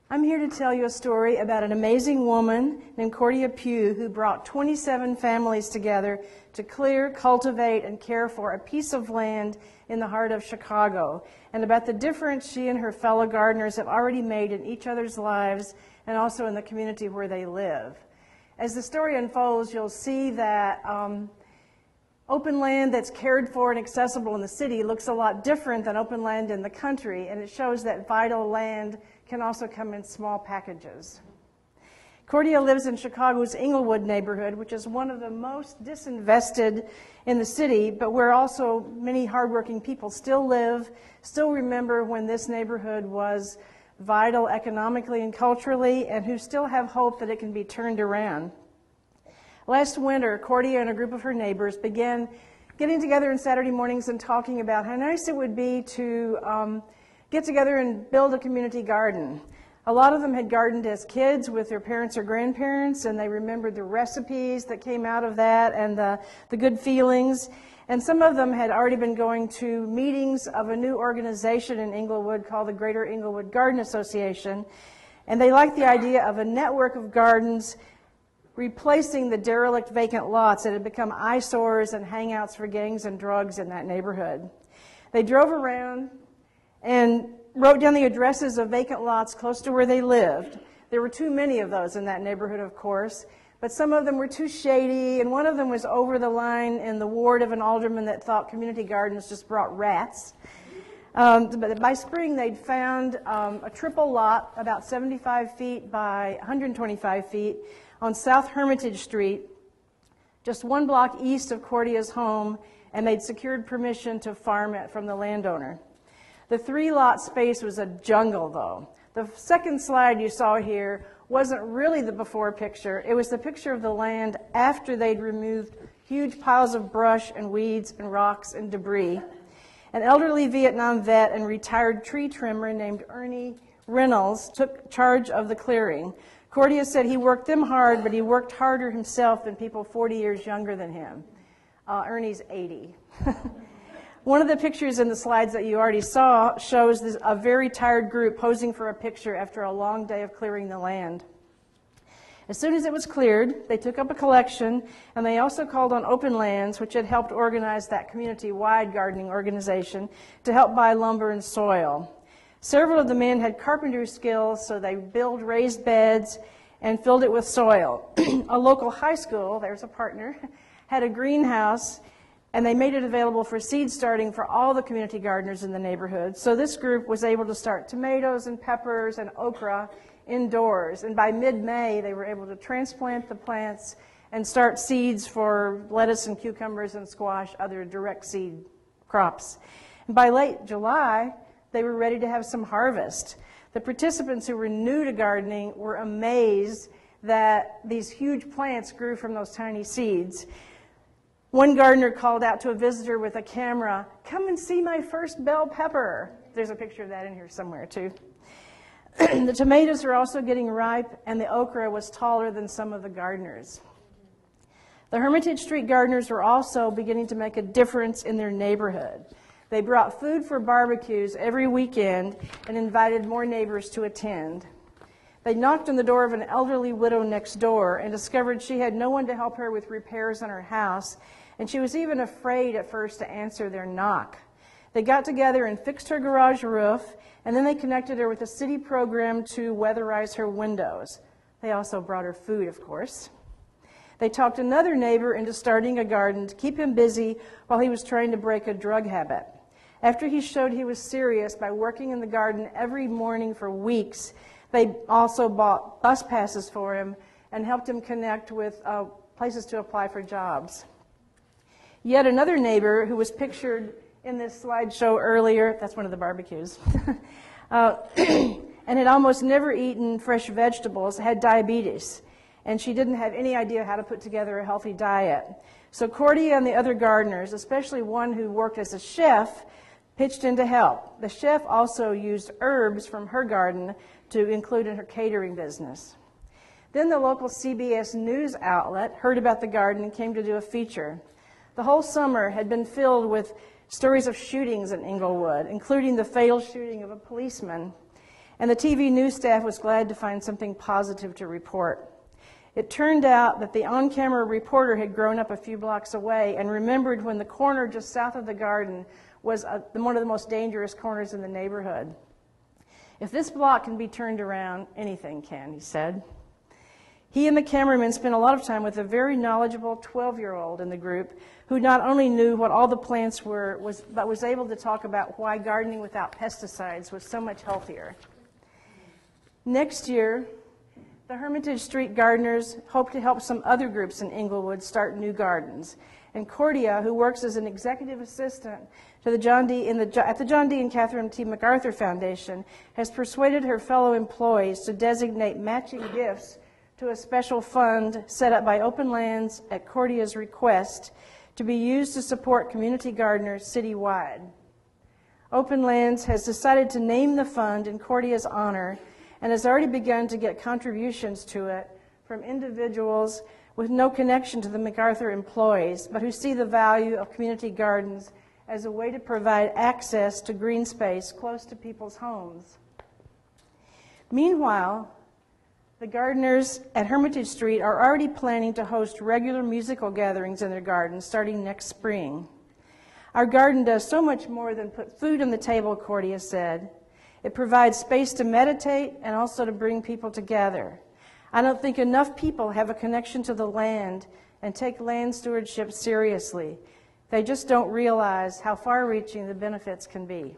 I'm here to tell you a story about an amazing woman named Cordia Pugh who brought 27 families together to clear, cultivate, and care for a piece of land in the heart of Chicago, and about the difference she and her fellow gardeners have already made in each other's lives and also in the community where they live. As the story unfolds, you'll see that open land that's cared for and accessible in the city looks a lot different than open land in the country, and it shows that vital land can also come in small packages. Cordia lives in Chicago's Englewood neighborhood, which is one of the most disinvested in the city, but where also many hardworking people still live, still remember when this neighborhood was vital economically and culturally, and who still have hope that it can be turned around. Last winter, Cordia and a group of her neighbors began getting together on Saturday mornings and talking about how nice it would be to get together and build a community garden. A lot of them had gardened as kids with their parents or grandparents, and they remembered the recipes that came out of that and the good feelings. And some of them had already been going to meetings of a new organization in Englewood called the Greater Englewood Garden Association, and they liked the idea of a network of gardens replacing the derelict vacant lots that had become eyesores and hangouts for gangs and drugs in that neighborhood. They drove around and wrote down the addresses of vacant lots close to where they lived. There were too many of those in that neighborhood, of course, but some of them were too shady, and one of them was over the line in the ward of an alderman that thought community gardens just brought rats. But by spring, they'd found a triple lot about 75 feet by 125 feet on South Hermitage Street, just one block east of Cordia's home, and they'd secured permission to farm it from the landowner. The 3-lot space was a jungle, though. The second slide you saw here wasn't really the before picture. It was the picture of the land after they'd removed huge piles of brush and weeds and rocks and debris. An elderly Vietnam vet and retired tree trimmer named Ernie Reynolds took charge of the clearing. Cordia said he worked them hard, but he worked harder himself than people 40 years younger than him. Ernie's 80. One of the pictures in the slides that you already saw shows a very tired group posing for a picture after a long day of clearing the land. As soon as it was cleared, they took up a collection, and they also called on Open Lands, which had helped organize that community-wide gardening organization, to help buy lumber and soil. Several of the men had carpentry skills, so they built raised beds and filled it with soil. A local high school, there's a partner, had a greenhouse, and they made it available for seed starting for all the community gardeners in the neighborhood. So this group was able to start tomatoes and peppers and okra indoors. And by mid-May, they were able to transplant the plants and start seeds for lettuce and cucumbers and squash, other direct seed crops. And by late July, they were ready to have some harvest. The participants who were new to gardening were amazed that these huge plants grew from those tiny seeds. One gardener called out to a visitor with a camera, "Come and see my first bell pepper." There's a picture of that in here somewhere, too. The tomatoes were also getting ripe, and the okra was taller than some of the gardeners. The Hermitage Street gardeners were also beginning to make a difference in their neighborhood. They brought food for barbecues every weekend and invited more neighbors to attend. They knocked on the door of an elderly widow next door and discovered she had no one to help her with repairs on her house, and she was even afraid at first to answer their knock. They got together and fixed her garage roof, and then they connected her with a city program to weatherize her windows. They also brought her food, of course. They talked another neighbor into starting a garden to keep him busy while he was trying to break a drug habit. After he showed he was serious by working in the garden every morning for weeks, they also bought bus passes for him and helped him connect with places to apply for jobs. Yet another neighbor who was pictured in this slideshow earlier, that's one of the barbecues, and had almost never eaten fresh vegetables, had diabetes, and she didn't have any idea how to put together a healthy diet. So Cordia and the other gardeners, especially one who worked as a chef, pitched in to help. The chef also used herbs from her garden to include in her catering business. Then the local CBS News outlet heard about the garden and came to do a feature. The whole summer had been filled with stories of shootings in Englewood, including the fatal shooting of a policeman. and the TV news staff was glad to find something positive to report. It turned out that the on-camera reporter had grown up a few blocks away and remembered when the corner just south of the garden was one of the most dangerous corners in the neighborhood. If this block can be turned around, anything can, he said. He and the cameraman spent a lot of time with a very knowledgeable 12-year-old in the group who not only knew what all the plants were, but was able to talk about why gardening without pesticides was so much healthier. Next year, the Hermitage Street gardeners hope to help some other groups in Inglewood start new gardens. And Cordia, who works as an executive assistant to the at the John D. and Catherine T. MacArthur Foundation, has persuaded her fellow employees to designate matching gifts to a special fund set up by Open Lands at Cordia's request to be used to support community gardeners citywide. Open Lands has decided to name the fund in Cordia's honor and has already begun to get contributions to it from individuals with no connection to the MacArthur employees, but who see the value of community gardens as a way to provide access to green space close to people's homes. Meanwhile, the gardeners at Hermitage Street are already planning to host regular musical gatherings in their gardens starting next spring. Our garden does so much more than put food on the table, Cordia said. It provides space to meditate and also to bring people together. I don't think enough people have a connection to the land and take land stewardship seriously. They just don't realize how far-reaching the benefits can be.